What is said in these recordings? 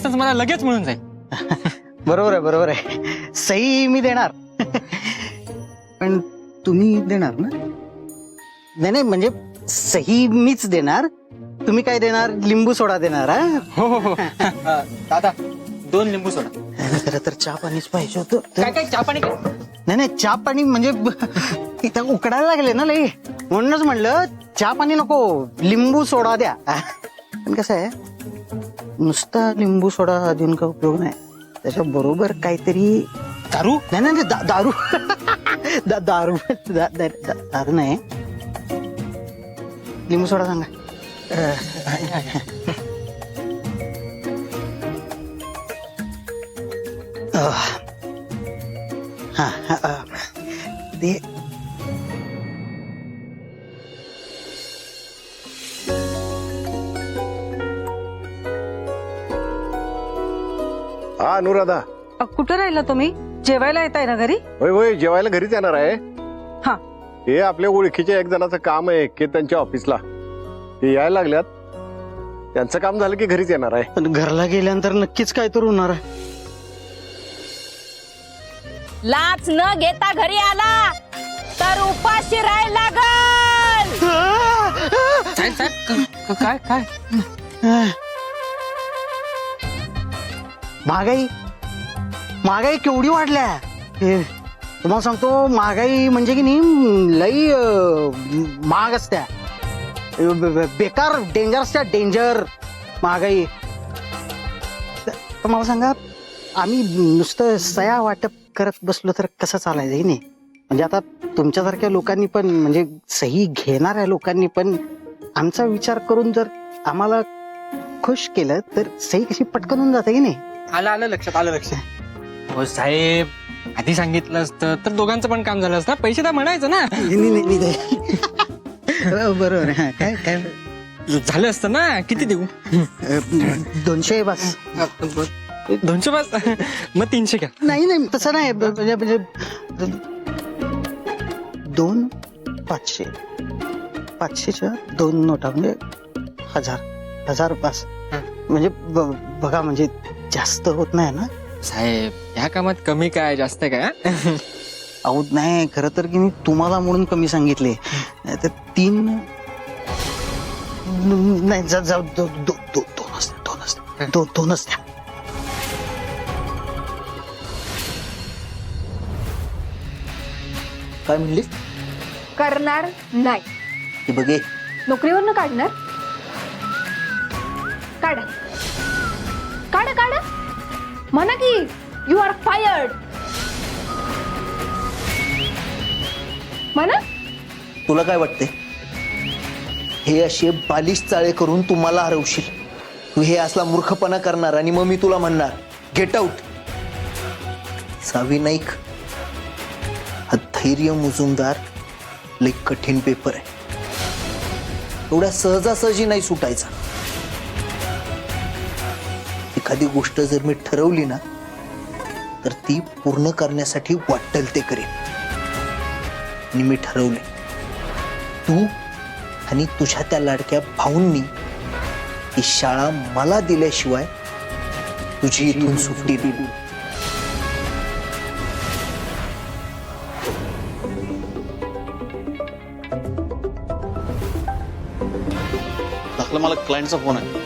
मला लगेच मिळून जाईल. बरोबर आहे. सही मी देणार. पण तुम्ही देणार ना? नाही म्हणजे सही मीच देणार. तुम्ही काय देणार? लिंबू सोडा देणार? हो. दादा 2 लिंबू सोडा. खरं तर चहा पाणीच पाहिजे होतं. काय चहा पाणी? नाही चहा पाणी म्हणजे इथं उकडायला लागले ना लई, म्हणूनच म्हणलं चहा पाणी नको, लिंबू सोडा द्या. पण कसं आहे, नुसता लिंबू सोडा देऊन का उपयोग नाही, त्याच्या बरोबर काहीतरी. दारू? नाही दारू. दारू नाही, लिंबू सोडा सांगा. ते हा अनुराधा. कुठं राहिला तुम्ही? जेवायला येताय ना घरी? होय जेवायला घरीच येणार आहे. हा. हे आपल्या ओळखीच्या एक जणाचं काम आहे की त्यांच्या ऑफिसला, ते यायला लागल्यात. त्यांचं काम झालं की घरीच येणार आहे. पण घरला गेल्यानंतर नक्कीच काय तर होणार आहे. लाच न घेता घरी आला तर उपाशी राहायला लागल. काय? महागाई केवढी वाढल्या. तुम्हाला सांगतो, महागाई म्हणजे की नाही लई महाग असत्या, बेकार डेंजर असत्या, डेंजर महागाई. तर मला सांगा, आम्ही नुसतं सया वाटप करत बसलो तर कसं चालायचं नाही? म्हणजे आता तुमच्यासारख्या लोकांनी पण, म्हणजे सही घेणाऱ्या लोकांनी पण आमचा विचार करून जर आम्हाला खुश केलं तर सही कशी पटकन होऊन जाते की नाही? आलं लक्षात. हो साहेब, आधी सांगितलं असतं तर दोघांचं पण काम झालं असतं. पैसे तर म्हणायचं ना. बरोबर. काय झालं असतं ना. किती देऊ? 200 बस. 200 बस. मग 300 घ्या. नाही तसं नाही, म्हणजे 2 500, 500च्या 2 नोटा म्हणजे 1000 बस. म्हणजे बघा, म्हणजे जास्त होत नाही ना साहेब? ह्या कामात कमी काय जास्त काय? अहो नाही, खरं तर की मी तुम्हाला म्हणून कमी सांगितले. तर 3 नाही, जाऊ 2च द्या. काय म्हणलीस? करणार नाही. हे बघे, नोकरीवरनं काढणार? काढा म्हणा की यू आर फायर्ड म्हणा. तुला काय वाटते? हे असे बालिश चाळे करून तू मला हरवशील? तू हे असला मूर्खपणा करणार आणि मग मी तुला म्हणणार गेट आउट. सावी नाईक, हा धैर्य मुजुमदार लई कठीण पेपर आहे. एवढ्या सहजासहजी नाही सुटायचा. एखादी गोष्ट जर मी ठरवली ना, तर ती पूर्ण करण्यासाठी वाटेल ते करेन. आणि मी ठरवले, तू आणि तुझ्या त्या लाडक्या भाऊंनी ही शाळा मला दिल्याशिवाय तुझी इथून सुट्टी दिली. दाखला, मला क्लायंटचा फोन आहे.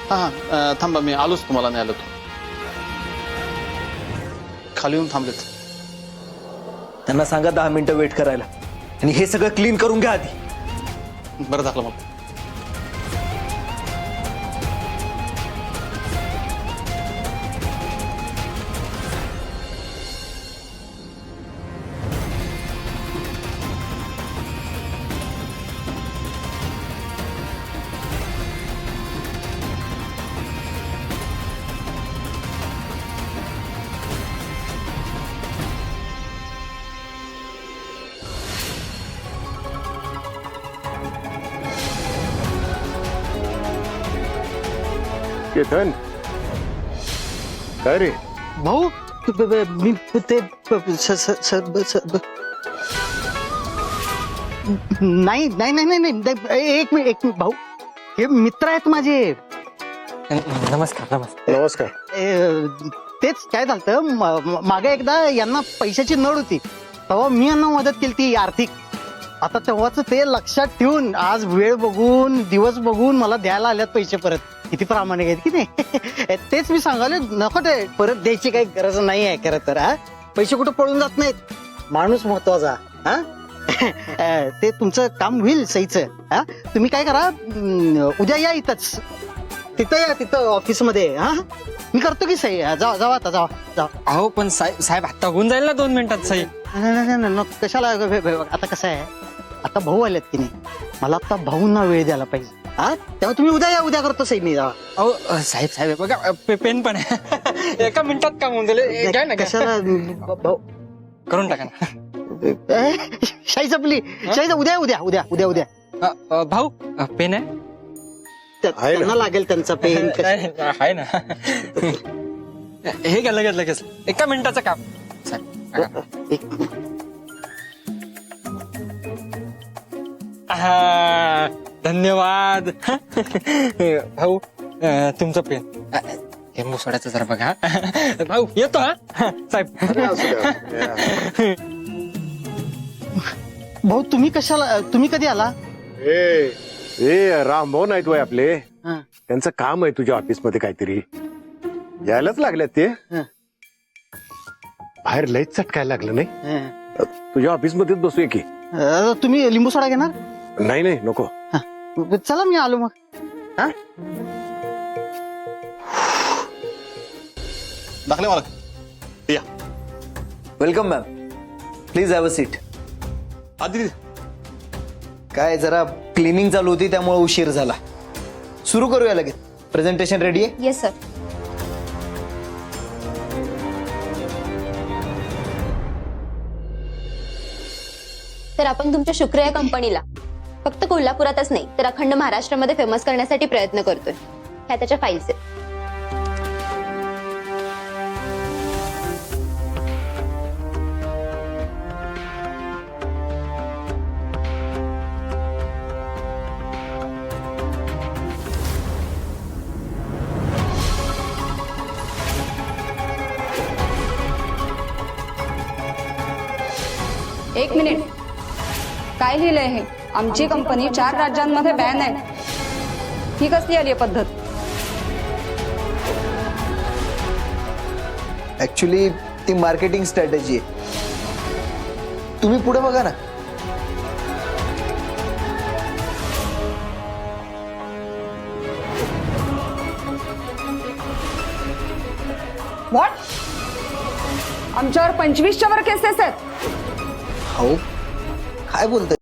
हा थांबा, मी आलोच, तुम्हाला नाही आलो. खाली येऊन थांबलेत. त्यांना सांगा 10 मिनिटं वेट करायला, आणि हे सगळं क्लीन करून घ्या आधी. बरं दाखला मला. केतन, काय रे? भाऊ, मी ते नाही नाही नाही नाही नाही, एक मिनिट भाऊ, हे मित्र आहेत माझे. नमस्कार नमस्कार. नमस्कार. तेच काय झालं, मागे एकदा यांना पैशाची नड होती, तेव्हा मी यांना मदत केली ती आर्थिक. आता तेव्हाच ते लक्षात ठेवून आज वेळ बघून दिवस बघून मला द्यायला आल्यात पैसे परत. किती प्रामाणिक आहेत की नाही. तेच मी सांगाले, नको ते परत द्यायची काही गरज नाही आहे खरं तर. हा, पैसे कुठं पळून जात नाहीत, माणूस महत्वाचा. हा ते तुमचं काम होईल सहीचं. हा, तुम्ही काय करा, उद्या या इथंच, तिथं या, तिथं ऑफिसमध्ये. हा, मी करतो की सही. जावा आता, जावा. अहो पण साहेब आता होऊन जाईल ना 2 मिनिटात सही. नाही, कशाला. आता कसं आहे, आता भाऊ आलेत की नाही, मला आता भाऊंना वेळ द्यायला पाहिजे. हा, तेव्हा तुम्ही उद्या या, उद्या करतो सही मी. जावा. अहो साहेब बघा पेन पण आहे. एका मिनिटात काम होऊन जाईल. घ्या ना कशाला भाऊ. करून टाका ना. शाही संपली. शाही उद्या उद्या उद्या उद्या उद्या भाऊ पेन आहे. त्यांना लागेल त्यांचा पेन. आहे ना. हे घ्या लगेच एका मिनिटाचं काम. हा, धन्यवाद. भाऊ तुमचं पेन. लिंबू सोडायचं जरा बघा. भाऊ येतो. हा साहेब. भाऊ तुम्ही कधी आला. ए रामभाऊ नाहीत वय आपले, हा. त्यांचं काम आहे तुझ्या ऑफिसमध्ये काहीतरी, यायलाच लागल्यात ते. हा. बाहेर लयच चटकायला लागलं नाही. हा. तुझ्या ऑफिसमध्येच बसूया की. तुम्ही लिंबू सोडा घेणार. नाही नको. हा. चला मी आलो मग. हा, दाखले मला या. Welcome ma'am, please have a seat. आधी काय जरा क्लिनिंग चालू होती त्यामुळे उशीर झाला. सुरू करूया लगेच. प्रेझेंटेशन रेडी आहे. Yes sir. तर आपण तुमच्या शुक्र या कंपनीला फक्त कोल्हापुरातच नाही तर अखंड महाराष्ट्रामध्ये फेमस करण्यासाठी प्रयत्न करतोय. ह्या त्याच्या फाईल्स आहेत. एक मिनिट, काय लिहिलंय हे. आमची कंपनी 4 राज्यांमध्ये बॅन आहे. ही कसली आली आहे पद्धत. ऍक्च्युली ती मार्केटिंग स्ट्रॅटेजी आहे. तुम्ही पुढे बघा ना. व्हॉट. आमच्यावर 25च्या वर केसेस आहेत. हो, काय बोलताय